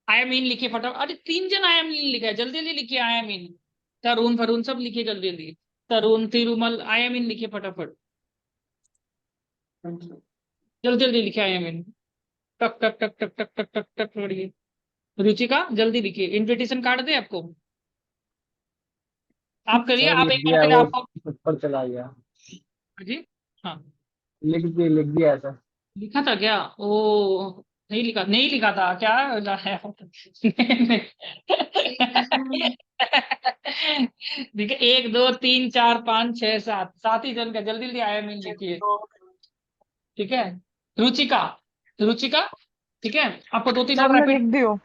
I am इन लिखिए फटाफट। अरे 3 जन आई एम इन लिखा है, जल्दी जल्दी लिखिए आई एम इन। तरुण फरुण सब लिखिए जल्दी जल्दी। तरुण तिरुमल आई एम इन लिखिए फटाफट। जल्दी जल्दी लिखिए आई एम इन। टक टक टक टक टक टक टक टक पढ़िए। रुचिका जल्दी लिखिए, इनविटेशन कार्ड दे आपको। आप करिए, सर आप लिख एक काम दिया, करिए वो आपको। ऊपर चला गया। जी। हाँ। लिख दिया सर। लिखा था क्या? ओ, नहीं लिखा, नहीं लिखा था क्या? है देखिए, 1 2 3 4 5 6 7, 7 ही जन का। जल्दी जल्दी आया मिल लिखिए। ठीक है। रुचिका, रुचिका। ठीक है, आपको 2 3 सर और मैं रैपिड। लिख दी हूँ।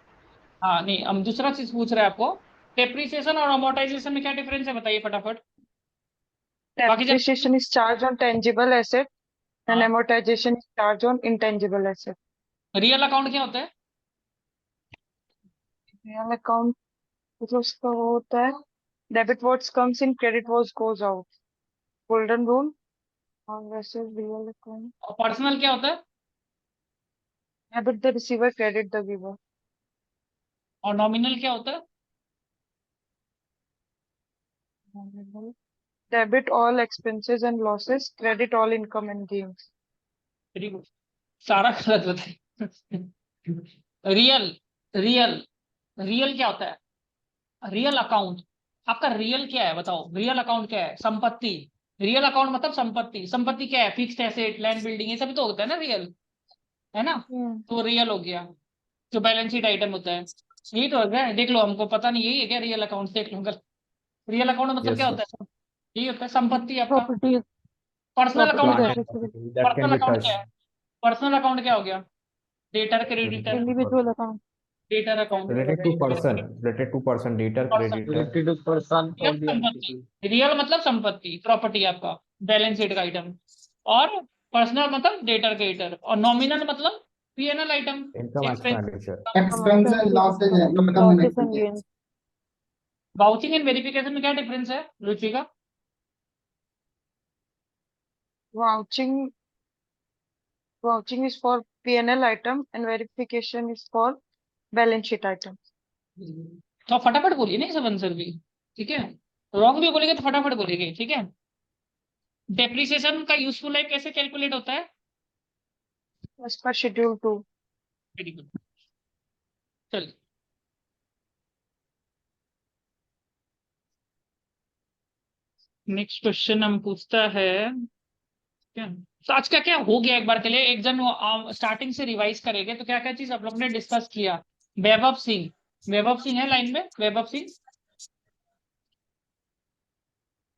हाँ नहीं, हम दूसरा चीज पूछ रहे हैं आपको। डेप्रिसिएशन और अमोर्टाइजेशन में क्या डिफरेंस है, बताइए फटाफट। बाकी जन। Depreciation is charged on tangible asset and हाँ। amortization is charged on intangible asset. Real account क्या होता है? Real account मतलब उसका वो होता है debit what comes in, credit what goes out. Golden rule. और वैसे real account और पर्सनल क्या होता है? debit the receiver, credit the giver. और नॉमिनल क्या होता है? Debit all expenses and losses, credit all income and gains. Very good. सारा गलत बताइए। रियल, रियल, रियल क्या होता है? Real account. आपका रियल क्या है बताओ? रियल अकाउंट क्या है? संपत्ति। रियल अकाउंट मतलब संपत्ति। संपत्ति क्या है? फिक्स्ड एसेट, लैंड, बिल्डिंग, ये सब तो होता है ना रियल। है ना? हम्म। तो रियल हो गया। जो बैलेंस शीट आइटम होता है, यही तो है। देख लो, हमको पता नहीं, यही है क्या रियल अकाउंट? देख लो। रियल अकाउंट मतलब Yes, क्या sir. होता है? यही होता है, संपत्ति आपका। Property, पर्सनल property अकाउंट क्या Plant है? and that is machinery that can personal be account क्या touched. है? पर्सनल अकाउंट क्या हो गया? Debtor, creditor. individual account. Debtor account. Related to person, debtor, पर्सन। creditor. Related to person real और दी संपत्ति। एंटिटी। रियल मतलब संपत्ति, प्रॉपर्टी आपका, बैलेंस शीट का आइटम। और पर्सनल मतलब डेटर, क्रेडिटर। और नॉमिनल मतलब PNL item. Income expense. expenditure. Expense and Expenses, losses income and losses and expense. gains. Vouching and verification में क्या डिफरेंस है, Ruchika? Vouching, vouching is for P&L item and verification is for balance sheet item. तो आप फटाफट बोलिए, नहीं सब answer भी। ठीक है। रॉन्ग भी बोलेंगे तो फटाफट बोलेंगे, ठीक है। डेप्रिसिएशन का यूजफुल लाइफ कैसे कैलकुलेट होता है? As per schedule 2. Very good. चलिए, नेक्स्ट क्वेश्चन हम पूछता है। क्या? तो आज का क्या हो गया, एक बार के लिए एक जन स्टार्टिंग से रिवाइज करेंगे। तो क्या क्या चीज आप लोग ने डिस्कस किया? वैभव सिंह। वैभव सिंह है लाइन में? वैभव सिंह।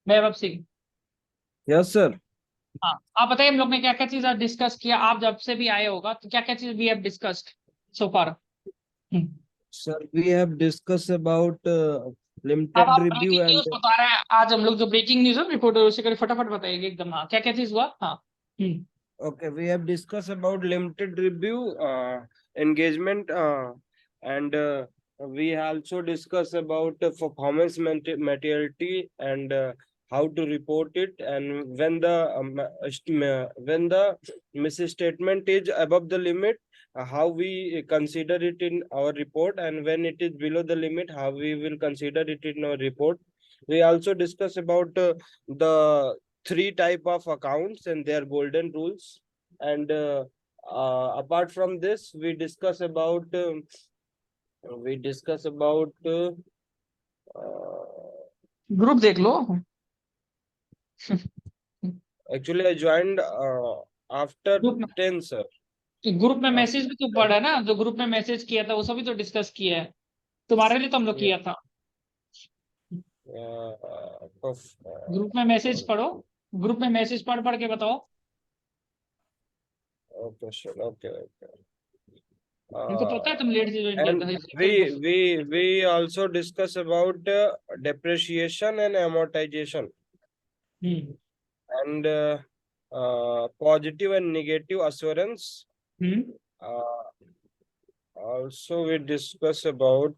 वैभव सिंह। Yes sir. हाँ, आप बताइए हम लोग ने क्या क्या चीज डिस्कस किया। आप जब से भी आए होगा तो क्या क्या चीज we have discussed so far? Sir we have discuss about अब लिमिटेड आप रिव्यू ब्रेकिंग न्यूज एंड बता रहे हैं आज हम लोग। जो ब्रेकिंग न्यूज है रिपोर्टर उसे करिए, फटाफट बताइए एकदम। हाँ, क्या क्या चीज हुआ? हाँ। okay, we have discussed about limited review, engagement, and we also discuss about performance materiality and how to report it, and when the misstatement is above the limit, how we consider it in our report, and when it is below the limit, how we will consider it in our report. We also discuss about the three type of accounts and their golden rules, and apart from this we discuss about group देख लो। actually I joined after group में, 10 sir. Group में message After भी तो पढ़ा है ना, जो group में मैसेज किया था वो सभी तो डिस्कस किया है। तुम्हारे लिए तो हम लोग yeah, किया था। of, ग्रुप में मैसेज पढ़ो। ग्रुप में मैसेज पढ़ पढ़ के बताओ। okay sure, okay. हमको पता है तुम लेट से ज्वाइन किया And था, we इसलिए तुमको। we we also discuss about depreciation and amortization, hmm. and positive and negative assurance. Hmm. Uh, Also, we discuss about.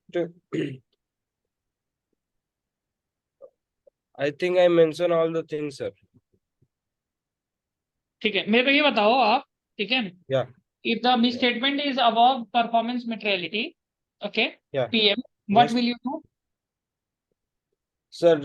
I think I mentioned all the things, sir. ठीक है, मेरे को ये बताओ आप। ठीक है। Yeah. if the misstatement is above performance materiality, okay, Yeah. PM, what Yes. will you do? Sir,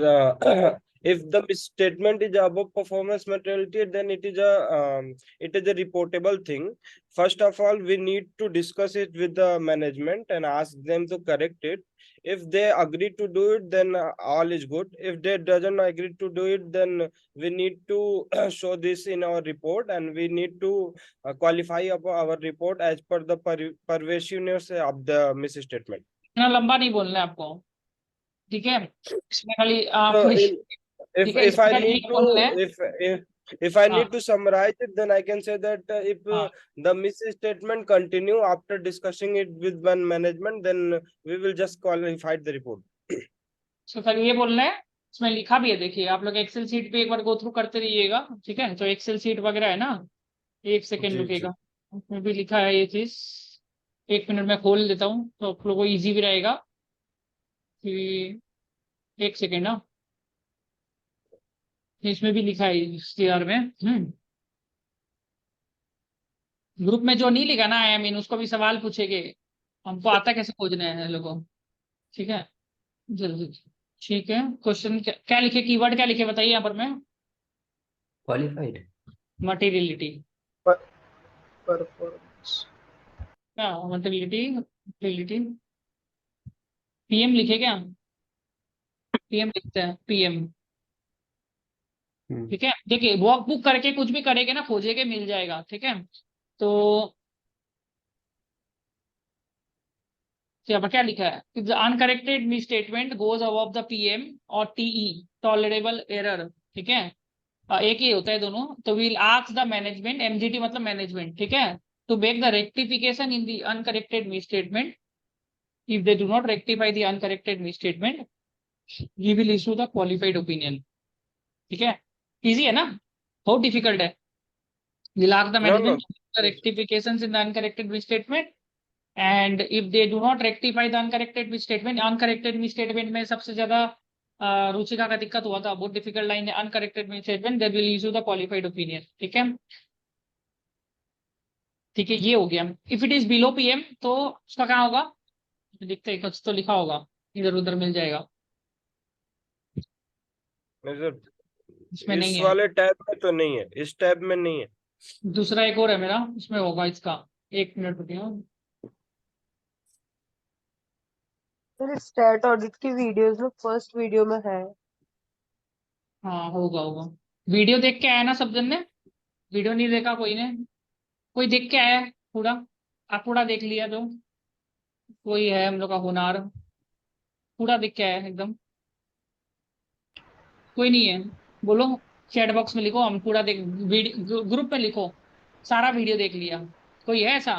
if the misstatement is above performance materiality, then it is a reportable thing. First of all, we need to discuss it with the management and ask them to correct it. If they agree to do it, then all is good. If they doesn't agree to do it, then we need to show this in our report, and we need to qualify our report as per the pervasiveness of the misstatement. इतना लंबा नहीं बोलना है आपको, ठीक है? इसमें खाली आप So, ठीक if है, if I इसमें खाली need ये बोलना है, to if I हाँ, need to summarize it, then I can say that if हाँ, the misstatement continue after discussing it with one management, then we will just qualify the report. तो खाली ये बोलना है, इसमें लिखा भी है, देखिए आप लोग एक्सेल शीट पे एक बार गो थ्रू करते रहिएगा, ठीक है? तो एक्सेल शीट वगैरह है ना, एक सेकेंड जी, रुकेगा, उसमें भी लिखा है ये चीज, एक मिनट में खोल देता हूँ तो आप लोगों को इजी भी रहेगा कि एक सेकेंड ना, इसमें भी लिखा है CR में, ग्रुप में जो नहीं लिखा ना आई मीन उसको भी सवाल पूछेंगे, हमको आता कैसे खोजना है लोगों को, ठीक है? जल्दी, ठीक है, क्वेश्चन क्या लिखे, कीवर्ड क्या लिखे बताइए यहाँ पर मैं, क्वालिफाइड मटेरियलिटी, परफॉर्मेंस क्या मटेरियलिटी, PM लिखे क्या, PM लिखते हैं PM, ठीक है? देखिए वर्कबुक करके कुछ भी करेंगे ना, खोजेंगे मिल जाएगा, ठीक है? तो यहाँ पर क्या लिखा है, if the uncorrected misstatement goes above the PM और TE tolerable error, ठीक है? एक ही होता है दोनों, तो we'll ask the management, MGT मतलब मैनेजमेंट, ठीक है, to make the rectification in the uncorrected misstatement. If they do not rectify the uncorrected misstatement, we will issue the qualified opinion, ठीक है? इजी है ना, बहुत डिफिकल्ट है? We'll ask the management to make the rectifications in the uncorrected misstatement, and if they do not rectify the uncorrected misstatement में सबसे ज्यादा रुचिका का दिक्कत हुआ था, बहुत डिफिकल्ट लाइन है, uncorrected misstatement, they will issue the qualified opinion, ठीक है? ठीक है, ये हो गया। If it is below PM तो उसका क्या होगा, लिखते हैं, कुछ तो लिखा होगा, इधर उधर मिल जाएगा, इसमें नहीं इस है, वाले टैब में तो नहीं है, इस टैब में नहीं है। दूसरा एक और है मेरा, उसमें होगा इसका, एक मिनट रुकिए। सर स्टैट ऑडिट की वीडियोस में फर्स्ट वीडियो में है। हाँ होगा होगा, वीडियो देख के आया ना सब जन ने, वीडियो नहीं देखा कोई ने, कोई देख के आया है पूरा, आप पूरा देख लिया जो कोई है हम लोग का होनार, पूरा देख के आया है एकदम, कोई नहीं है बोलो, चैट बॉक्स में लिखो, हम पूरा देख, ग्रुप में लिखो सारा वीडियो देख लिया, कोई है ऐसा,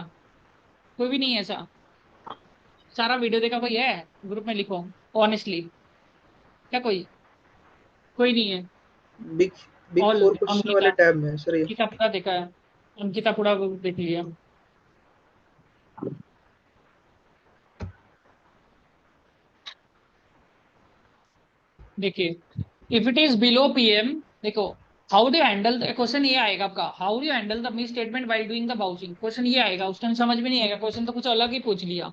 कोई भी नहीं है ऐसा, सारा वीडियो देखा कोई है, ग्रुप में लिखो ऑनेस्टली, क्या कोई, कोई नहीं है? Big big all four question वाले टैब में है सर ये। अंकिता पूरा देखा है, अंकिता पूरा देख लिया, देखिए if it is below PM, देखो हाउ डू हैंडल, क्वेश्चन ये आएगा आपका, how do handle the miss statement while doing the vouching, question ये आएगा, उस टाइम समझ में नहीं आएगा, क्वेश्चन तो कुछ अलग ही पूछ लिया।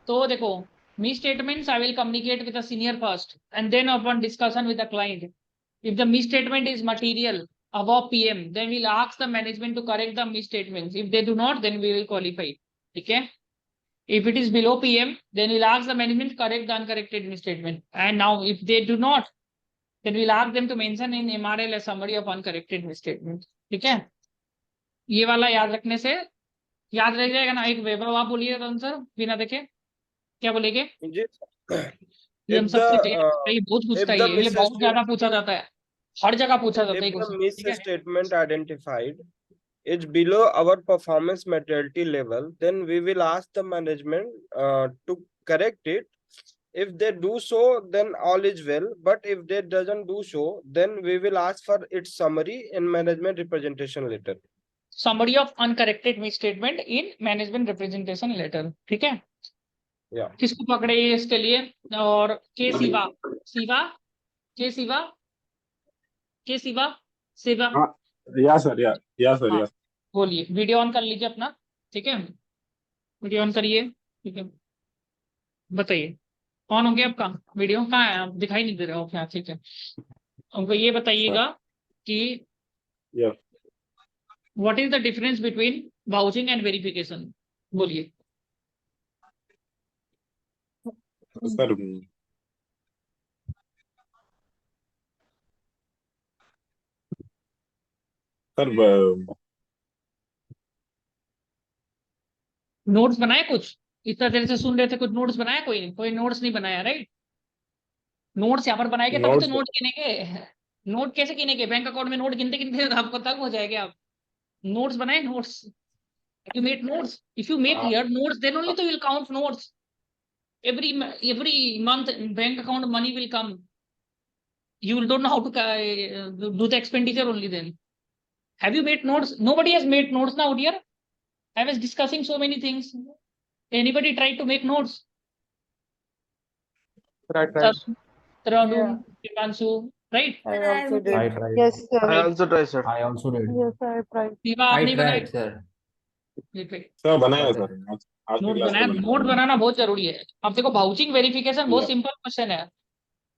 तो देखो misstatements I will communicate with the senior first and then upon discussion with the client, if the misstatement is material above PM, then we'll ask the management to correct the misstatements, if they do not, then we will qualify, ठीक है? If it is below PM, then we'll ask the management to correct the uncorrected misstatement, and now if they do not, then we'll ask them to mention in MRL a summary of uncorrected misstatement, ठीक है? ये वाला याद रखने से याद रह जाएगा ना। एक वैभव आप बोलिए सर बिना देखे, क्या बोलेंगे? जी, ये हम if सबसे the ये बहुत पूछता if है, the ये बहुत ज्यादा पूछा misstatement जाता है, हर जगह पूछा जाता है if the क्वेश्चन, ठीक है? misstatement identified is below our performance materiality level, then we will ask the management to correct it. If they do so, then all is well. But if they doesn't do so, then we will ask for its summary in management representation letter. Summary of uncorrected misstatement in management representation letter, ठीक है? Yeah. किसको पकड़े ये इसके लिए, और के सिवा, सिवा, के सिवा, के सिवा, सिवा, या सर या सर हाँ या बोलिए, वीडियो ऑन कर लीजिए अपना, ठीक है, वीडियो ऑन करिए। ठीक है, बताइए, ऑन हो गया आपका वीडियो? कहाँ है आप? दिखाई नहीं दे रहे हो क्या? ठीक है, हमको ये बताइएगा कि Yeah. What is the difference between vouching and verification? बोलिए। सर सर नोट्स बनाए कुछ? इतना देर से सुन रहे थे, कुछ नोट्स बनाया? कोई नोट्स नहीं बनाया, राइट? नोट्स यहाँ पर बनाएंगे तभी तो नोट्स नोट गिनेंगे। नोट कैसे गिनेंगे? बैंक अकाउंट में नोट गिनते गिनते आपको तंग हो जाएंगे आप। नोट्स बनाए, notes. You make notes. If you make here notes, then only you will count notes. Every month bank account money will come. You don't know how to do the expenditure only then. Have you made notes? Nobody has made notes now, dear. I was discussing so many things. Anybody tried to make notes? Right. Tarun, Dipanshu, right? I also did. I tried. Yes, sir. I also try, sir. I also did. Yes, I tried. Diva, आप नहीं बनाए? sir. Wait. Sir बनाया sir आज की note class बनाया। में note बनाना बहुत जरूरी है। अब देखो, वाउचिंग वेरिफिकेशन बहुत Yeah. सिंपल क्वेश्चन है।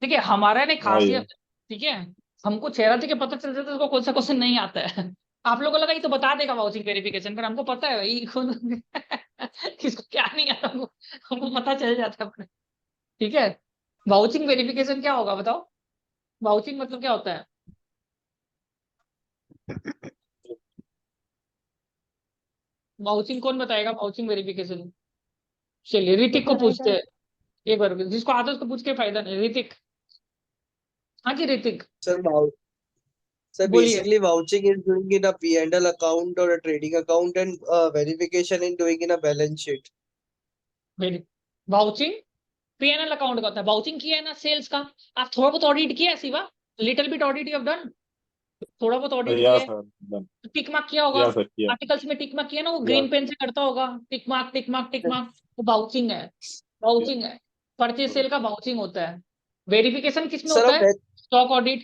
ठीक है, हमारा ने हाँ, खासियत, ठीक है, हमको चेहरा देख के पता चल जाता है उसको कौन सा क्वेश्चन नहीं आता है। आप लोगों को लगा ये तो बता देगा वाउचिंग वेरिफिकेशन, पर हमको पता है भाई खुद किसको क्या नहीं आता, हमको पता चल जाता है। ठीक है, वाउचिंग वेरिफिकेशन क्या होगा बताओ? वाउचिंग मतलब क्या होता है? वाउचिंग कौन बताएगा? वाउचिंग वेरिफिकेशन चलिए ऋतिक को पूछते हैं एक बार, जिसको आता है उसको पूछ के फायदा नहीं। ऋतिक, हाँ जी ऋतिक Sir, sir, बोलिए। basically vouching is doing in a P&L account or a trading account, and verification in doing in a balance sheet. Vouching PNL account का होता है। वाउचिंग किया है ना सेल्स का, आप थोड़ा बहुत ऑडिट किया है सिवा? Little bit audit you have done? थोड़ा बहुत ऑडिट किया या है? सर टिक मार्क किया होगा? या सर किया आर्टिकल्स में टिक मार्क किया ना, वो या ग्रीन पेन से करता होगा, tick mark tick mark tick mark, वो वाउचिंग है। वाउचिंग है, परचेज सेल का वाउचिंग होता है। वेरिफिकेशन किसमें Sir, होता a है? Stock audit,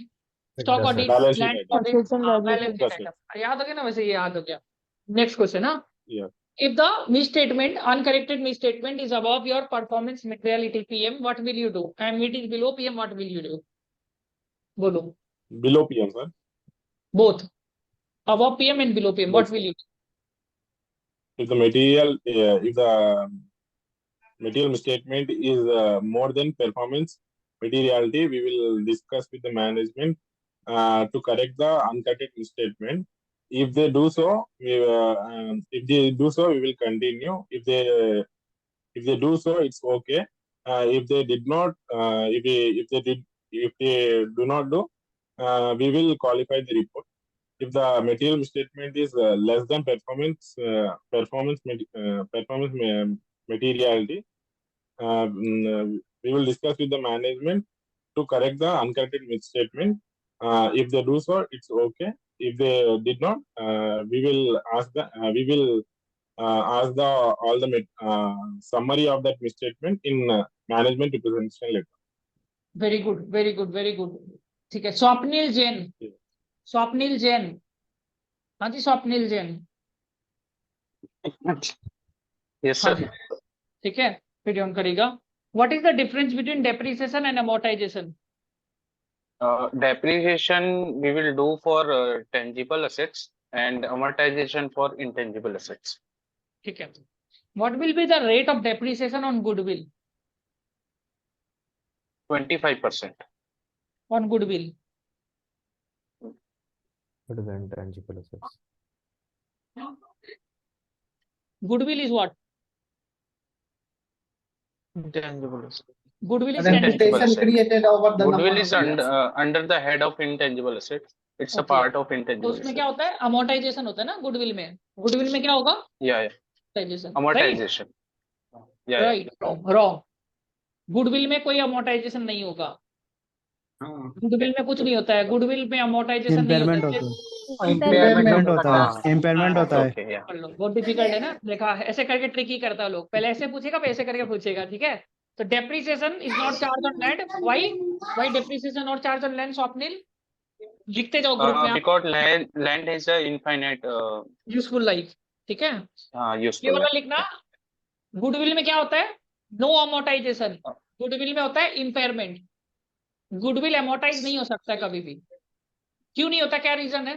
stock Yes, sir. Audit, balance sheet land item audit, Purchase and balance sheet Yes, item. याद हो गया ना? वैसे ये याद हो गया। नेक्स्ट क्वेश्चन ना, या if the misstatement, uncorrected misstatement is above your performance materiality PM, what will you do? And it is below PM, what will you do? बोलो। Below PM sir Both. Above PM and below PM, what Both. will you do? if the material misstatement is more than performance materiality, we will discuss with the management to correct the uncorrected misstatement. If they do so, we will continue. If they do so, it's okay. If they did not, if they do not do, we will qualify the report. If the material misstatement is less than performance materiality, we will discuss with the management to correct the uncorrected misstatement. If they do so, it's okay. If they did not, we will ask all the summary of that misstatement in management representation letter. Very good, very good, very good. ठीक है, Swapnil Jain. Yeah. Swapnil Jain, हाँ जी Swapnil Jain. Yes, हाँ sir. जी, ठीक है, video on करेगा। What is the difference between depreciation and amortization? Depreciation we will do for tangible assets and amortization for intangible assets. ठीक है, what will be the rate of depreciation on goodwill? 25%. On goodwill, It is intangible assets. goodwill is what? Intangible assets. Goodwill is Intangible tangible. asset. created over Goodwill is under the head of intangible assets. It's a Okay. part of तो intangible उसमें assets. क्या होता है? Amortisation होता है ना goodwill में। Goodwill में क्या होगा? Yeah, yeah. Amortisation. Amortization. Yeah, yeah. Right, wrong. Goodwill में कोई अमोर्टाइजेशन नहीं होगा। गुडविल में कुछ नहीं होता है, गुडविल में अमोर्टाइजेशन नहीं होता है। Impairment होता है। Impairment होता है। Okay, yeah. कर लो, बहुत डिफिकल्ट है ना, देखा ऐसे करके ट्रिक ही करता है लोग। पहले ऐसे पूछेगा फिर ऐसे करके पूछेगा, ठीक है। तो depreciation is not charge on land. Why depreciation not charge on land? Swapnil लिखते जाओ ग्रुप में आप। Because land is a infinite. Useful life, ठीक है, हाँ ये यूजफुल वाला है। लिखना। गुडविल में क्या होता है? No amortisation. गुडविल में होता है इम्पेयरमेंट। गुडविल अमोर्टाइज नहीं हो सकता है कभी भी। क्यों नहीं होता, क्या रीजन है?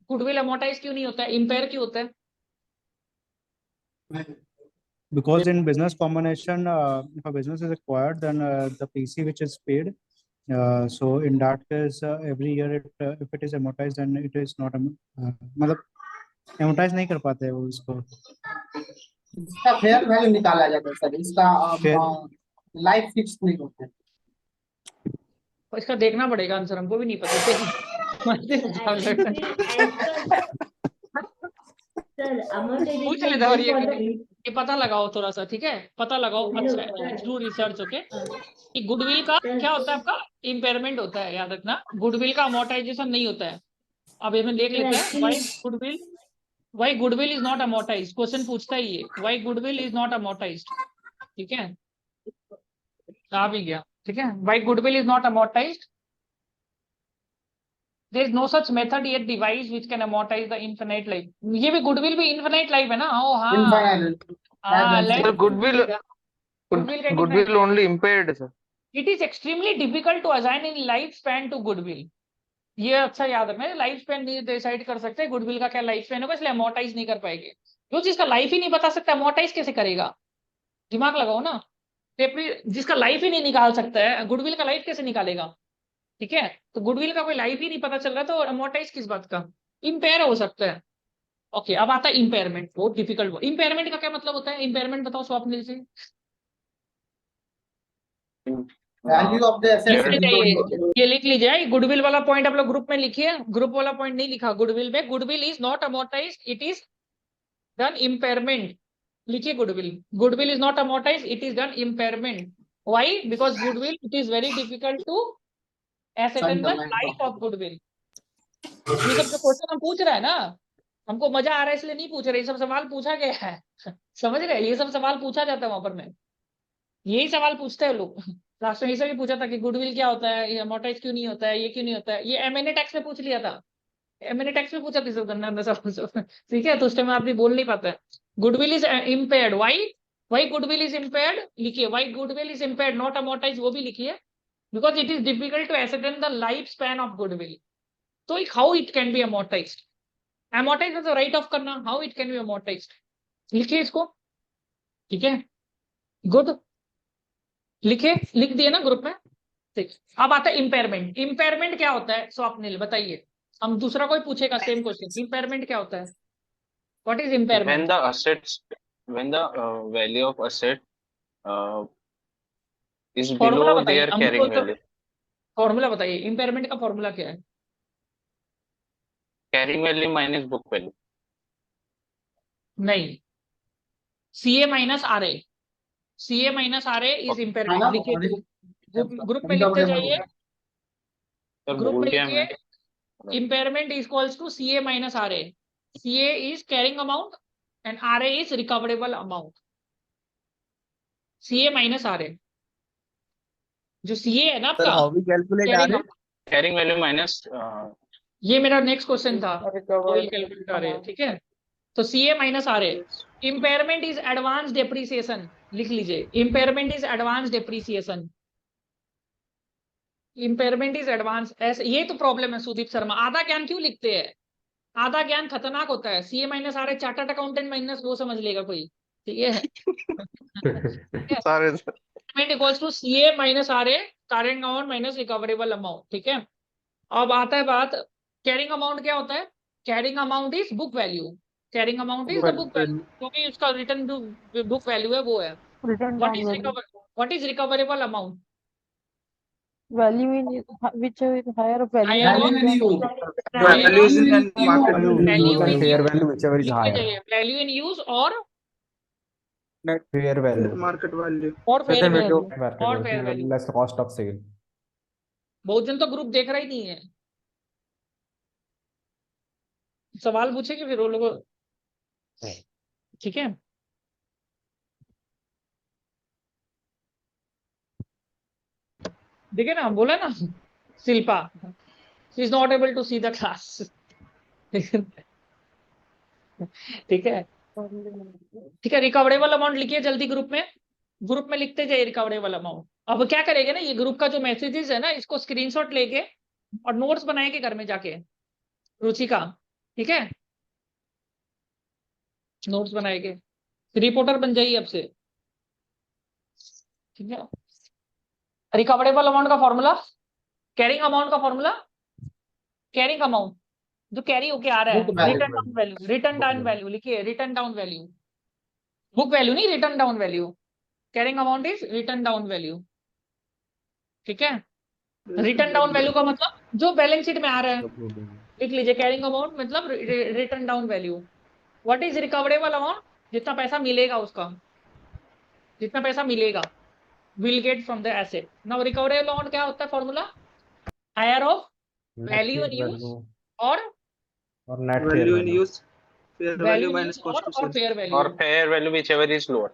गुडविल अमोर्टाइज क्यों नहीं होता है, इम्पेयर क्यों होता है? Because in business combination, if a business is acquired, then the PC which is paid. So in that case, every year if it is amortized, then it is not मतलब amortize नहीं कर पाते वो इसको। इसका फेयर वैल्यू निकाला जाता है सर, इसका Fair- लाइफ फिक्स नहीं होता है। तो इसका देखना पड़ेगा आंसर, हमको भी नहीं पता। पूछ लेते और ये पता लगाओ थोड़ा सा, ठीक है, पता लगाओ अच्छा, डू रिसर्च। ओके, कि गुडविल का क्या होता है आपका? इम्पेयरमेंट होता है, याद रखना। गुडविल का अमोर्टाइजेशन नहीं होता है। अब इसमें देख लेते हैं why goodwill is not amortised. क्वेश्चन पूछता ही है why goodwill is not amortised. ठीक है, आ भी गया। ठीक है, why goodwill is not amortised. There is no such method yet devised which can amortize the infinite life. ये भी गुडविल भी इन्फिनाइट लाइफ है ना? ओ हाँ, हाँ, Sir, goodwill goodwill only impaired sir. It is extremely difficult to assign in life span to goodwill. ये अच्छा याद रखना, लाइफ स्पैन नहीं डिसाइड कर सकते गुडविल का क्या लाइफ स्पैन होगा, इसलिए अमोर्टाइज नहीं कर पाएंगे। जो जिसका लाइफ ही नहीं बता सकता, अमोर्टाइज कैसे करेगा? दिमाग लगाओ ना। जिसका लाइफ ही नहीं निकाल सकता है, गुडविल का लाइफ कैसे निकालेगा? ठीक है, तो गुडविल का कोई लाइफ ही नहीं पता चल रहा, तो अमोर्टाइज किस बात का? इम्पेयर हो सकता है। ओके, अब आता है इम्पेयरमेंट, बहुत डिफिकल्ट। इम्पेयरमेंट का क्या मतलब होता है? इम्पेयरमेंट बताओ स्वप्निल से। Value of the asset. ये लिख लीजिए, गुडविल वाला पॉइंट आप लोग ग्रुप में लिखिए। ग्रुप वाला पॉइंट नहीं लिखा गुडविल में। Goodwill is not amortize, it is done impairment. लिखिए goodwill is not amortize, it is done impairment. Why? Because goodwill it is very difficult to ascertain the life of goodwill। ये सब जो question हम पूछ रहे हैं ना, हमको मजा आ रहा है इसलिए नहीं पूछ रहे, ये सब सवाल पूछा गया है। समझ रहे हैं? ये सब सवाल पूछा जाता है वहां पर में, यही सवाल पूछते हैं लोग। लास्ट में ये भी पूछा था कि गुडविल क्या होता है, ये अमोर्टाइज क्यों नहीं होता है, ये क्यों नहीं होता है। ये एमएनए टैक्स में पूछ लिया था, एमएनए टैक्स में पूछा था गन्ना सवाल। ठीक है, तो उस टाइम आप भी बोल नहीं पाते। Goodwill is impaired. Why goodwill is impaired लिखिए, why goodwill is impaired not amortize, वो भी लिखिए। Because it is difficult to ascertain the lifespan of goodwill. So how it can be amortized? Amortize is a write off करना, how it can be amortized? लिखिए इसको, ठीक है, good, लिख दिए ना ग्रुप में। ठीक, अब आता है इम्पेयरमेंट। इम्पेयरमेंट क्या होता है स्वप्निल बताइए? हम दूसरा कोई पूछेगा सेम क्वेश्चन। इम्पेयरमेंट क्या होता है? What is impairment? When the value of asset is formula below बताइए, their carrying value. फॉर्मूला बताइए, इम्पेयरमेंट का फॉर्मूला क्या है? Carrying value minus book value. नहीं, CA minus R A. CA minus R A is impairment. लिखिए, group में लिखते जाइए, ग्रुप में लिखिए। Impairment is equals to CA minus R A. CA is carrying amount and R A is recoverable amount. CA minus R ए, जो CA है ना Sir, आपका, how we calculate RA? Carrying value minus ये मेरा next question था, calculate आ रहे हैं। ठीक है, तो CA minus R A. Impairment is advance depreciation, लिख लीजिए, impairment is advance depreciation. Impairment is advance. ऐसे ये तो प्रॉब्लम है सुदीप शर्मा, आधा ज्ञान क्यों लिखते हैं? आधा ज्ञान खतरनाक होता है। CA minus R A chartered accountant minus वो समझ लेगा कोई, ठीक है। sorry equals to CA minus R A, carrying amount minus recoverable amount. ठीक है, अब आता है बात, कैरिंग अमाउंट क्या होता है? Carrying amount is book value. Carrying amount is the book value, क्योंकि उसका रिटर्न जो बुक वैल्यू है वो है। What is recoverable amount? Value in which is higher of value. Value in use. Value is in market Value and in fair use. value, whichever is higher. Value in use or Fair value. Market value. or fair value Market or value. fair value। Less cost of sale. बहुत जन तो group देख रहा ही नहीं है। सवाल पूछेंगे फिर वो लोग, ठीक है। देखिए ना, बोला ना Shilpa, she is not able to see the class। ठीक है, ठीक है। रिकवरेबल अमाउंट लिखिए जल्दी ग्रुप में लिखते जाइए रिकवरेबल अमाउंट। अब क्या करेंगे ना, ये ग्रुप का जो मैसेजेस है ना, इसको स्क्रीनशॉट लेके और नोट्स बनाएंगे घर में जाके, रुचि का, ठीक है, नोट्स बनाएंगे, रिपोर्टर बन जाइए अब से, ठीक है। रिकवरेबल अमाउंट का फॉर्मूला, कैरिंग अमाउंट का फॉर्मूला, कैरिंग अमाउंट जो कैरी होके आ रहा है, Book value. Written down value, written down value लिखिए, written down value, book value नहीं, written down value. Carrying amount is written down value, ठीक है। रिटर्न डाउन वैल्यू का मतलब जो बैलेंस शीट में आ रहा है, लिख लीजिए कैरिंग अमाउंट मतलब return down value. What is recoverable amount, जितना पैसा मिलेगा उसका, जितना पैसा मिलेगा, will get from the asset. Now recoverable amount क्या होता है formula, higher of value in use और net fair Value in value. use, fair value value in minus use cost to और sell. Fair value. or fair value whichever is lower.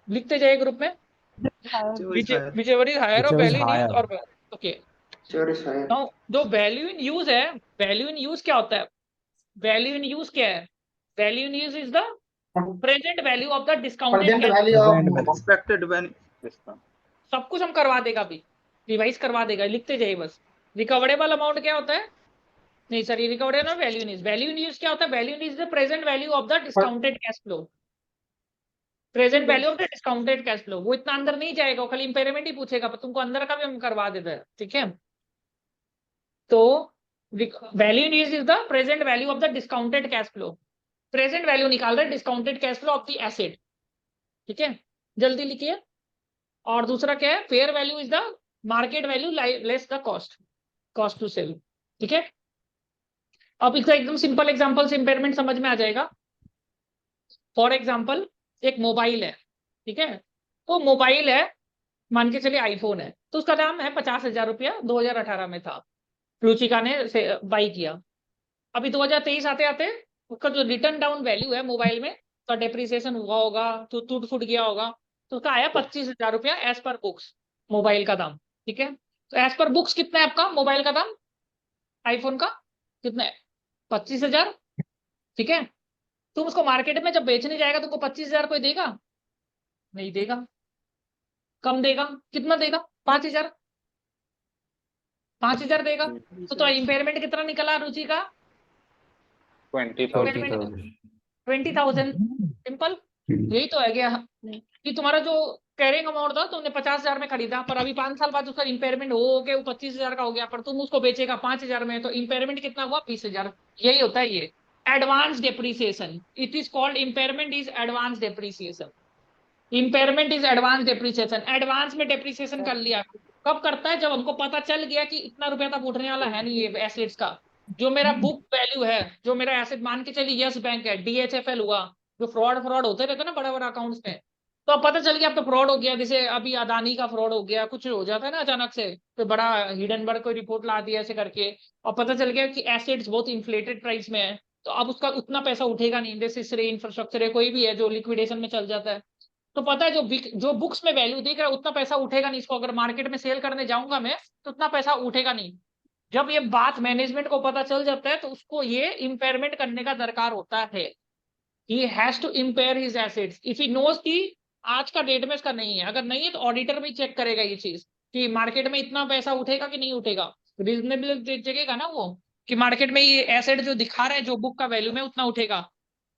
लिखते जाइए group में, Whichever is higher. whichever is higher of Whichever is value in use higher. और okay. Sure is higher. Now जो value in use है, value in use क्या होता है, value in use क्या है, value in use is the present value of the discounted Present cash. value Present of value. Expected value. सब कुछ हम करवा देगा, अभी रिवाइज करवा देगा, लिखते जाइए बस। रिकवरेबल अमाउंट क्या होता है, नहीं सर, ये recoverable value in use, value in use क्या होता है, value in use the present value of the discounted cash flow, present value of the discounted cash flow. वो इतना अंदर नहीं जाएगा, वो खाली इंपेयरमेंट ही पूछेगा, पर तुमको अंदर का भी हम करवा देते हैं, ठीक है। तो value in use is the present value of the discounted cash flow, present value निकाल रहे discounted cash flow of the asset, ठीक है, जल्दी लिखिए। और दूसरा क्या है, fair value is the market value less the cost to sell, ठीक है। अब इसका एकदम सिंपल एग्जांपल से इंपेयरमेंट समझ में आ जाएगा। फॉर एग्जांपल एक मोबाइल है, ठीक है, तो मोबाइल है, मान के चलिए आईफोन है, तो उसका दाम है 50,000 रुपया, 2018 में था, रुचिका ने बाई किया। अभी 2023 आते आते उसका जो रिटर्न डाउन वैल्यू है मोबाइल में, तो डेप्रिसिएशन हुआ होगा, तो टूट फूट गया होगा, तो उसका आया 25,000 रुपया एज पर बुक्स, मोबाइल का दाम, ठीक है। तो एज पर बुक्स कितना है आपका मोबाइल का दाम, आईफोन का कितना है, 25,000, ठीक है। तुम उसको मार्केट में जब बेचने जाएगा तुमको 25,000 कोई देगा, नहीं देगा, कम देगा, कितना देगा, 5,000, 5,000 देगा। तो इंपेयरमेंट कितना निकला रुचि का, 20,000. 20,000, सिंपल। यही तो है गया कि तुम्हारा जो कैरिंग अमाउंट था तुमने 50,000 में खरीदा, पर अभी 5 साल बाद उसका इंपेयरमेंट हो गया, वो 25,000 का हो गया, पर तुम उसको बेचेगा 5,000 में, तो इंपेयरमेंट कितना हुआ, 20,000। यही होता है ये advance depreciation, it is called impairment is advance depreciation, impairment is advance depreciation. Advance में डेप्रिसिएशन कर लिया, कब करता है, जब हमको पता चल गया कि इतना रुपया तक उठने वाला है नहीं ये एसेट्स का, जो मेरा बुक वैल्यू है, जो मेरा एसेट, मान के चलिए यस बैंक है, DHFL हुआ, जो फ्रॉड होते रहते ना बड़ा बड़ा अकाउंट्स में, तो अब पता चल गया अब तो फ्रॉड हो गया, जैसे अभी अदानी का फ्रॉड हो गया, कुछ हो जाता है ना अचानक से, तो बड़ा हिडनबर्ग कोई रिपोर्ट ला दिया ऐसे करके, और पता चल गया कि एसेट्स बहुत इन्फ्लेटेड प्राइस में है, तो अब उसका उतना पैसा उठेगा नहीं, जैसे इंफ्रास्ट्रक्चर है, कोई भी है जो लिक्विडेशन में चल जाता है, तो पता है जो बुक्स में वैल्यू दिख रहा है उतना पैसा उठेगा नहीं, इसको अगर मार्केट में सेल करने जाऊंगा मैं तो उतना पैसा उठेगा नहीं। जब ये बात मैनेजमेंट को पता चल जाता है तो उसको ये इंपेयरमेंट करने का दरकार होता है, he has to impair his assets if he knows कि आज का डेट में इसका नहीं है, अगर नहीं है तो ऑडिटर भी चेक करेगा ये चीज कि मार्केट में इतना पैसा उठेगा कि नहीं उठेगा, रीजनेबल जगेगा ना वो कि मार्केट में ये एसेट जो दिखा रहा है जो बुक का वैल्यू में उतना उठेगा,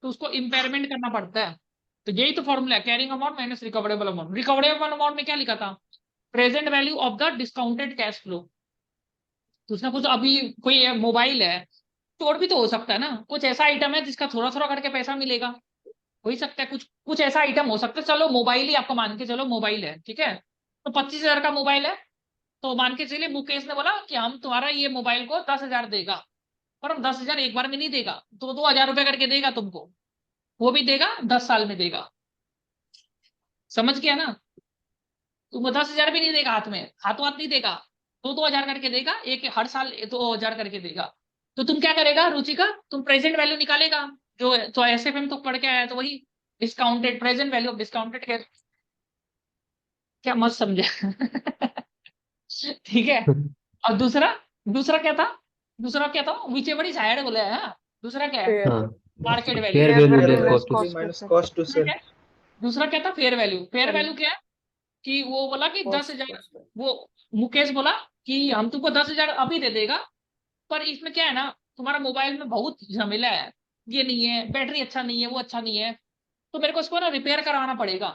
तो उसको इंपेयरमेंट करना पड़ता है। तो यही तो फॉर्मूला है, carrying amount minus recoverable amount. Recoverable amount में क्या लिखा था, present value of the discounted cash flow. तो उसने कुछ, अभी कोई मोबाइल है, तो और भी तो हो सकता है ना, कुछ ऐसा आइटम है जिसका थोड़ा थोड़ा करके पैसा मिलेगा, हो ही सकता है, कुछ ऐसा आइटम हो सकता है, चलो मोबाइल ही आपको मान के चलो मोबाइल है, ठीक है, तो 25,000 का मोबाइल है, तो मान के चलिए मुकेश ने बोला कि हम तुम्हारा ये मोबाइल को 10,000 देगा, पर हम 10,000 एक बार में नहीं देगा, तो 2,000 रुपए करके देगा तुमको, वो भी देगा 10 साल में देगा, समझ गया ना, तुमको 10,000 भी नहीं देगा हाथ में, हाथों हाथ नहीं देगा, 2,000 करके देगा, एक हर साल 2,000 करके देगा। तो तुम क्या करेगा रुचिका, तुम प्रेजेंट वैल्यू निकालेगा, जो तो SFM तो पढ़ के आया, तो वही discounted present value of discounted cash, क्या मत समझे ठीक है। और दूसरा क्या था, विच एवर इज हायर बोला है, दूसरा क्या है, market value. Fair Fair value value less less cost to cost to minus sell. cost to दूसरा sell. क्या है? दूसरा क्या था? Fair value. Fair Sell. Value क्या है कि वो बोला कि Cost 10,000, to sell. वो मुकेश बोला कि हम तुमको 10,000 अभी दे देगा, पर इसमें क्या है ना, तुम्हारा मोबाइल में बहुत झमेला है, ये नहीं है, बैटरी अच्छा नहीं है, वो अच्छा नहीं है, तो मेरे को इसको ना रिपेयर करवाना पड़ेगा,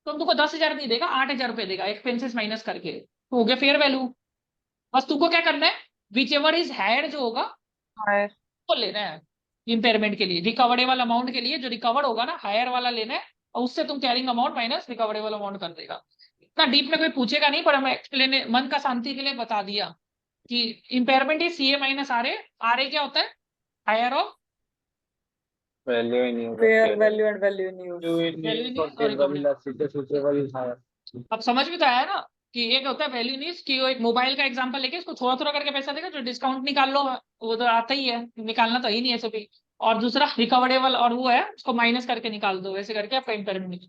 तो हम तुमको 10,000 नहीं देगा, 8,000 रुपये देगा, एक्सपेंसेस माइनस करके, तो हो गया फेयर वैल्यू। बस तुमको क्या करना है, विच एवर इज हायर जो होगा Higher. वो लेना है इम्पेयरमेंट के लिए, रिकवरेबल अमाउंट के लिए जो रिकवर्ड होगा ना, हायर वाला लेना है, और उससे तुम carrying amount minus recoverable amount कर देगा। इतना डीप में कोई पूछेगा नहीं, पर हमें एक्सप्लेन मन का शांति के लिए बता दिया कि impairment is CA minus RA. RA क्या होता है? Higher of Value in use. Fair value and value in use. Value in use और recoverable। अब समझ में तो आया ना कि एक होता है वैल्यू इन यूज, कि वो एक मोबाइल का एग्जांपल लेके उसको थोड़ा थोड़ा करके पैसा देगा, जो डिस्काउंट निकाल लो वो तो आता ही है, निकालना तो ही नहीं है ऐसे भी। और दूसरा रिकवरेबल, और वो है उसको माइनस करके निकाल दो, वैसे करके आपका इम्पेयरमेंट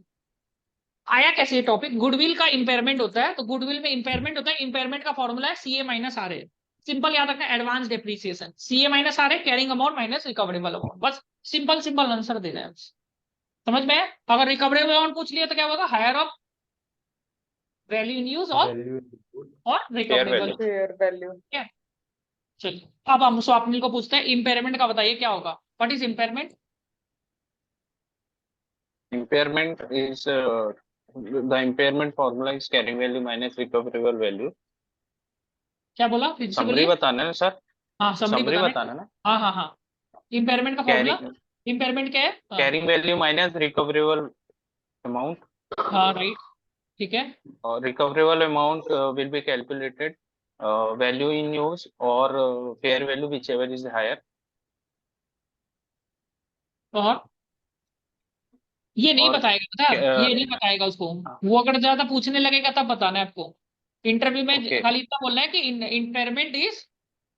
आया। कैसे ये टॉपिक? गुडविल का इम्पेयरमेंट होता है, तो गुडविल में इम्पेयरमेंट होता है, इम्पेयरमेंट का फॉर्मूला है सीए माइनस आरए। सिंपल याद रखना, advance depreciation, CA minus RA, carrying amount minus recoverable amount, बस सिंपल सिंपल आंसर देना है, समझ में है? अगर रिकवरेबल अमाउंट पूछ लिया तो क्या होगा? Higher of value in use और रिकवरेबल। value. Fair value. चलिए अब हम स्वप्निल को पूछते हैं, इम्पेयरमेंट का बताइए क्या होगा? What is impairment? Impairment is the impairment formula is carrying value minus recoverable value. क्या बोला? फिर से Summary बोलिए। बताना है सर, हाँ समरी summary बताना है। बताना है ना। हाँ हाँ हाँ, इम्पेयरमेंट का फॉर्मूला, Carrying इम्पेयरमेंट क्या है? carrying value minus recoverable amount, हाँ राइट, ठीक है। or recoverable amount will be calculated value in use or fair value whichever is higher. और ये नहीं और बताएगा, पता है? ये नहीं बताएगा उसको, वो अगर ज्यादा पूछने लगेगा तब बताना है आपको। इंटरव्यू में Okay. खाली इतना बोलना है कि impairment is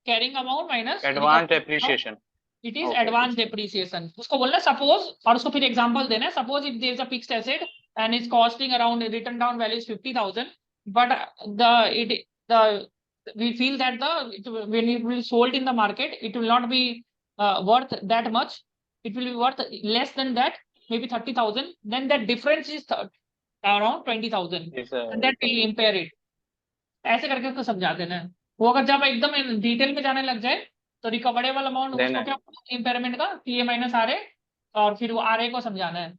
carrying amount minus advanced depreciation. It is Okay, advance depreciation. उसको बोलना सपोज, और उसको फिर एग्जांपल देना है, suppose if there is a fixed asset and is costing around return down value is 50,000, but the we feel that when it will sold in the market it will not be worth that much, it will be worth less than that, maybe 30,000, then that difference is around 20,000 is and that will impair it। ऐसे करके उसको समझा देना है। वो अगर जब एकदम डिटेल में जाने लग जाए तो रिकवरेबल अमाउंट Then उसको क्या इम्पेयरमेंट का सीए माइनस आरए, और फिर वो आरए को समझाना है।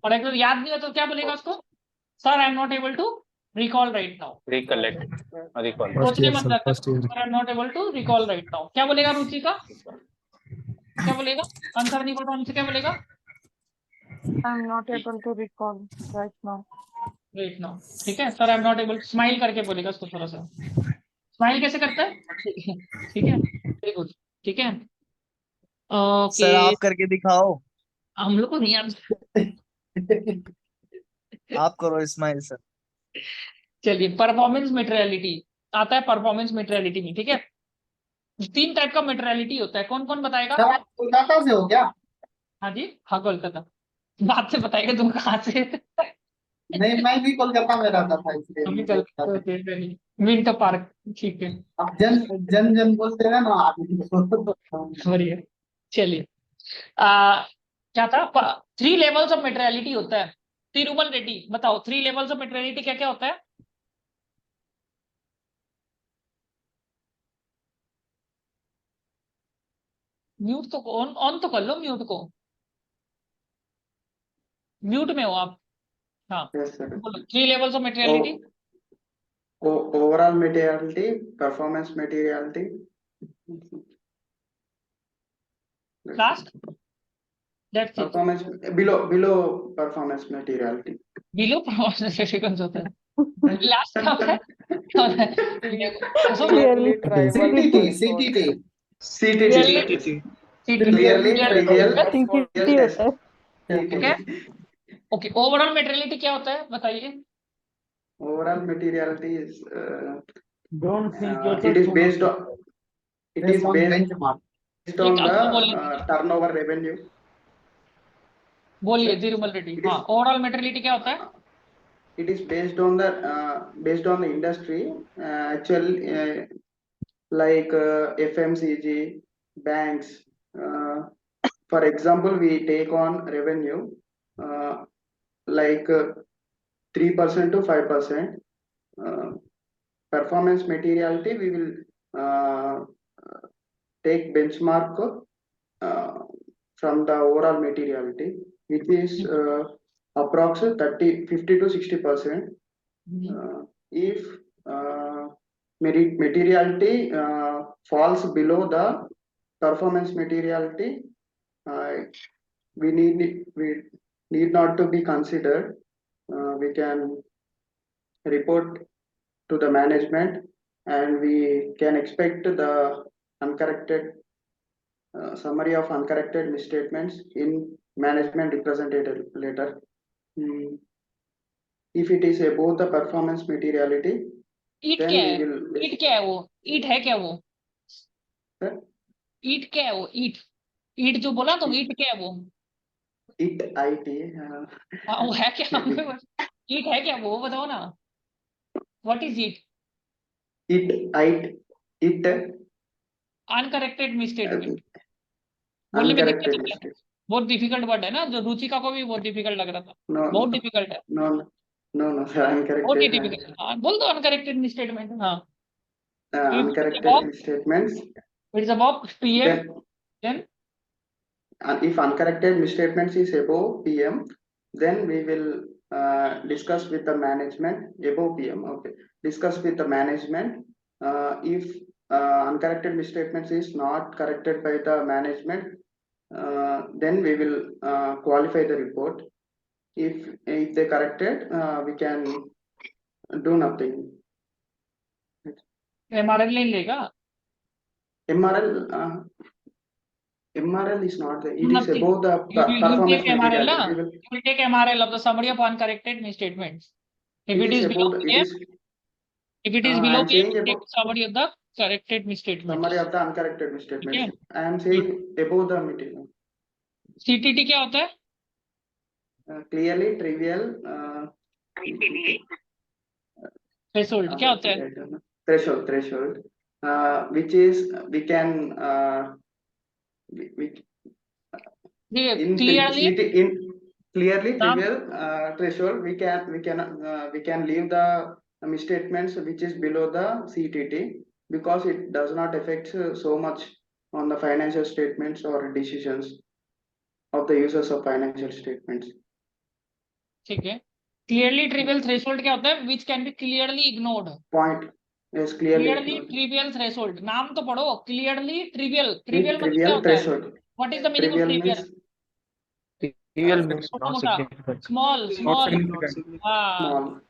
और अगर याद नहीं हो तो क्या बोलेगा उसको? Sir I am not able to recall right now. recollect, recall. First year, सोचने मत sir, जाकर, first year. Sir I am not able to recall right now. क्या बोलेगा रुचि का? क्या बोलेगा? आंसर नहीं पता हमसे, क्या बोलेगा? I'm not able to recall right now. Right now, ठीक है। Sir I am not able, smile करके बोलेगा उसको थोड़ा सा। स्माइल कैसे करता है? ठीक है, वेरी गुड, ठीक है। सर ओके, आप करके दिखाओ, हम लोग को नहीं आता। आप करो इस्माइल सर। चलिए, परफॉर्मेंस मेटेरियलिटी आता है, परफॉर्मेंस मेटेरियलिटी में, ठीक है। 3 टाइप का मेटेरियलिटी होता है, कौन कौन बताएगा? सर आप कोलकाता से हो क्या? हाँ जी, हाँ कोलकाता। बात से बताएगा तुम कहाँ से? नहीं, मैं भी कोलकाता में रहता था इसलिए हम भी मुझे पता है। कल विंटर पार्क, ठीक है, अब जन जन जन बोलते हैं ना आदमी को। बढ़िया। चलिए, क्या था? 3 लेवल्स ऑफ मेटेरियलिटी होता है। तिरुमल रेड्डी बताओ, 3 लेवल्स ऑफ मेटेरियलिटी क्या क्या होता है? म्यूट तो ऑन ऑन तो कर लो, म्यूट को, म्यूट में हो आप। हाँ, Yes, sir. 3 levels of materiality. Overall materiality, performance materiality. Last, that's it. Performance below performance materiality. Below performance कौन सा होता है? लास्ट क्या होता है? क्या होता है? Clearly tribal. CTT CTT. Clearly trivial. CTT होता है। ठीक है, ओके। ओवरऑल मेटेरियलिटी क्या होता है बताइए? Overall materiality is Don't think it is based on benchmark. based on एक आपको the turnover revenue. बोलिए तिरुमल रेड्डी। हाँ, ओवरऑल मेटेरियलिटी क्या होता है? It is based on the industry, like FMCG, banks, For example, we take on revenue like 3% to 5%. Performance materiality, we will take benchmark from the overall materiality, which is approximately 50 to 60%. If materiality falls below the performance materiality, we need not to be considered. We can report to the management, and we can expect the uncorrected summary of uncorrected misstatements in management representative letter. If it is above the performance materiality, eat then क्या we है? will. ईट क्या है वो? ईट है क्या वो? Sir? ईट क्या है वो? ईट जो बोला तो ईट क्या है वो? It IT. हाँ, वो है क्या? ईट है क्या वो? बताओ ना. What is it? It Uncorrected misstatement. बोलने में दिक्कत uncorrected है क्या? mistake. बहुत डिफिकल्ट वर्ड है ना, जो रुचिका को भी बहुत डिफिकल्ट लग रहा था. No, बहुत डिफिकल्ट है. no, sir, बहुत ही uncorrected. डिफिकल्ट. हाँ, बोल दो अनकरेक्टेड मिसस्टेटमेंट. हाँ. Uncorrected misstatements. It's above PM. Then, Then if uncorrected misstatements is above PM, then we will discuss with the management above PM. Okay, discuss with the management. If uncorrected misstatements is not corrected by the management, then we will qualify the report. If they corrected, we can do nothing. MRL नहीं लेगा. MRL is not there. It is Nothing. above the You performance take MRL, materiality. na? You will take MRL of the summary of uncorrected misstatements. If it is below above, PM, if it is below I'm PM, saying take about summary of the corrected misstatements. summary of the uncorrected misstatements. Okay. I am saying above the material. CTT क्या होता है? Clearly trivial. Threshold क्या होता है? Threshold. Which is we can clearly trivial threshold. We can leave the misstatements which is below the CTT, because it does not affect so much on the financial statements or decisions of the users of financial statements. ठीक है. Clearly trivial threshold क्या होता है? Which can be clearly ignored. Point. Yes, clearly. Trivial threshold. नाम तो पढ़ो. Clearly trivial. Trivial मतलब क्या होता threshold. है? What is the meaning of trivial? Trivial means not significant. Small. Not significant. हाँ.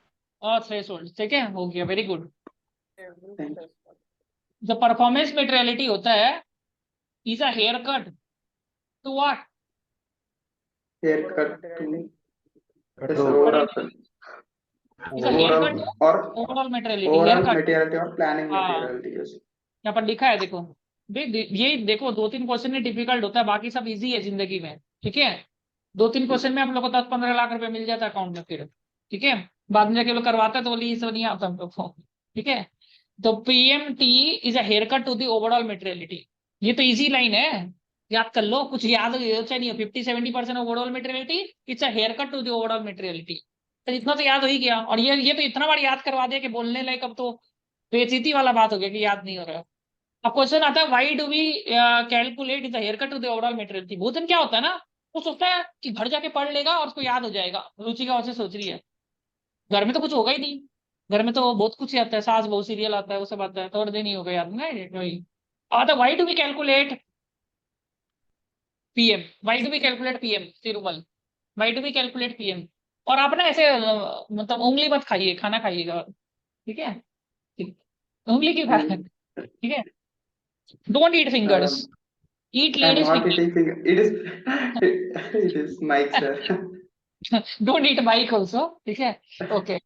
और threshold. ठीक है? हो गया. Very good. Thank you. The performance materiality होता है is a haircut to what? Haircut to Is a haircut to overall materiality. Overall Haircut. materiality or planning हाँ. materiality. Yes. यहाँ पर लिखा है देखो. ये देखो 2-3 क्वेश्चन में डिफिकल्ट होता है, बाकी सब इजी है जिंदगी में. ठीक है. 2-3 क्वेश्चन में आप लोग को 10-15 लाख रुपए मिल जाता है अकाउंट में फिर. ठीक है. बाद में जाके लोग करवाते हैं तो बोली सब नहीं आता हम लोग को. ठीक है. तो PMT is a haircut to the overall materiality. ये तो इजी लाइन है, याद कर लो. कुछ याद चाहे नहीं हो. 50-70% overall materiality it's a haircut to the overall materiality. तो इतना तो याद हो ही गया. और ये तो इतना बार याद करवा दिया कि बोलने लायक अब तो बेइज्जती वाला बात हो गया कि याद नहीं हो रहा. अब क्वेश्चन आता है why do we calculate is the haircut to the overall materiality. भूतन क्या होता है ना, वो सोचता है कि घर जाके पढ़ लेगा और उसको याद हो जाएगा. रुचिका वैसे सोच रही है. घर में तो कुछ होगा ही नहीं. घर में तो बहुत कुछ आता है. सास बहू सीरियल आता है, वो सब आता है. थोड़े दिन ही हो गए याद ना. आता why do we calculate PM. Why do we calculate PM Tirumal. Why do we calculate PM. और आप ना ऐसे मतलब उंगली मत खाइए, खाना खाइएगा. ठीक है. उंगली क्यों खा रहे हैं? ठीक है. Don't eat fingers. Eat I'm ladies not finger. eating finger. It is Mike, sir. Don't eat Mike also. ठीक है. Okay.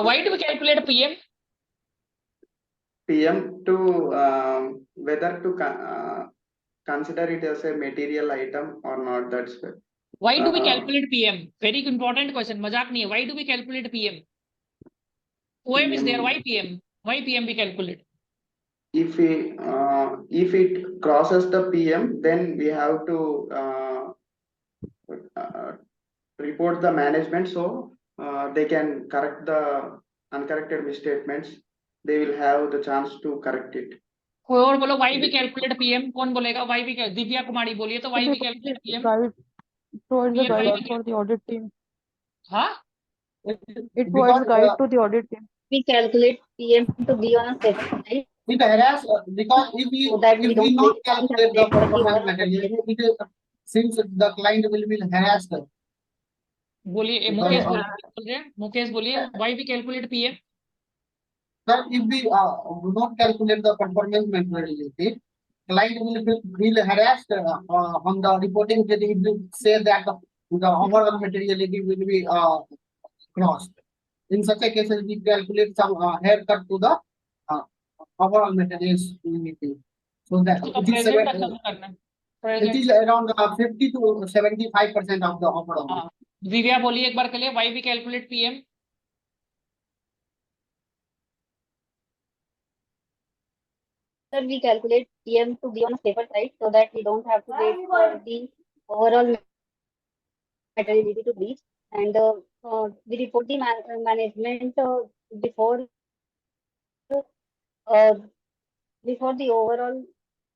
Why do we calculate PM? PM to whether to consider it as a material item or not. That's why. Why do we calculate PM? Very important question. मजाक नहीं है. Why do we calculate PM? OM is there. Why PM? Why PM we calculate? if it crosses the PM, then we have to report the management, so they can correct the uncorrected misstatements. They will have the chance to correct it. कोई और बोलो Y we calculate PM, कौन बोलेगा why we? Divya Kumari बोलिए तो why we calculate PM. Guide provides a PM guide why for the audit team. हाँ It provides Because, guide to the audit team. We calculate PM to be on a safer side it harass, because if we, so that we if we don't not wait- calculate the wait for the performance overall material, it is, since the client will be harassed. बोलिए, मुकेश बोलिए, बोल रहे हैं, मुकेश बोलिए why we calculate PM. Sir, if we do not calculate the performance methodology, client will harassed on the reporting that it will say that the overall materiality will be crossed. In such a case, we calculate some haircut to the overall materiality. So that उसका it is, present का सम करना है, it present. is around 50 to 75% of the overall. हाँ दिव्या बोलिए एक बार के लिए why we calculate PM. Sir, we calculate PM to be on a safer side so that we don't have to wait for the overall materiality to reach, and we report the management before before the overall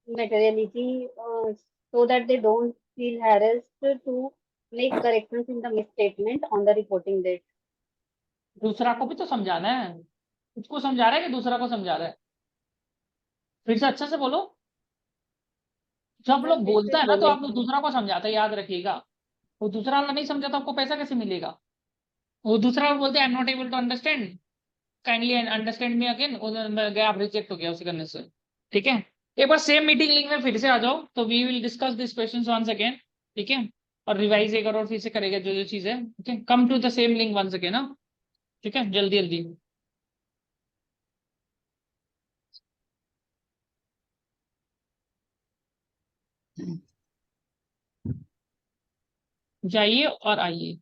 materiality, so that they don't feel harassed to make corrections in the misstatement on the reporting date. दूसरा को भी तो समझाना है, उसको समझा रहा है कि दूसरा को समझा रहा है? फिर से अच्छे से बोलो। जब लोग बोलता है ना तो आप लोग दूसरा को समझाते हैं, याद रखिएगा। वो दूसरा वाला नहीं समझा तो आपको पैसा कैसे मिलेगा? वो दूसरा वाला बोलते हैं I am not able to understand, kindly understand me again, गया आप रिजेक्ट हो गया उसी करने से। ठीक है, एक बार सेम मीटिंग लिंक में फिर से आ जाओ, तो we will discuss this questions once again. ठीक है, और रिवाइज एक और फिर से करेगा जो जो चीज है। Okay, come to the same link once again ना। ठीक है, जल्दी जल्दी जाइए और आइए।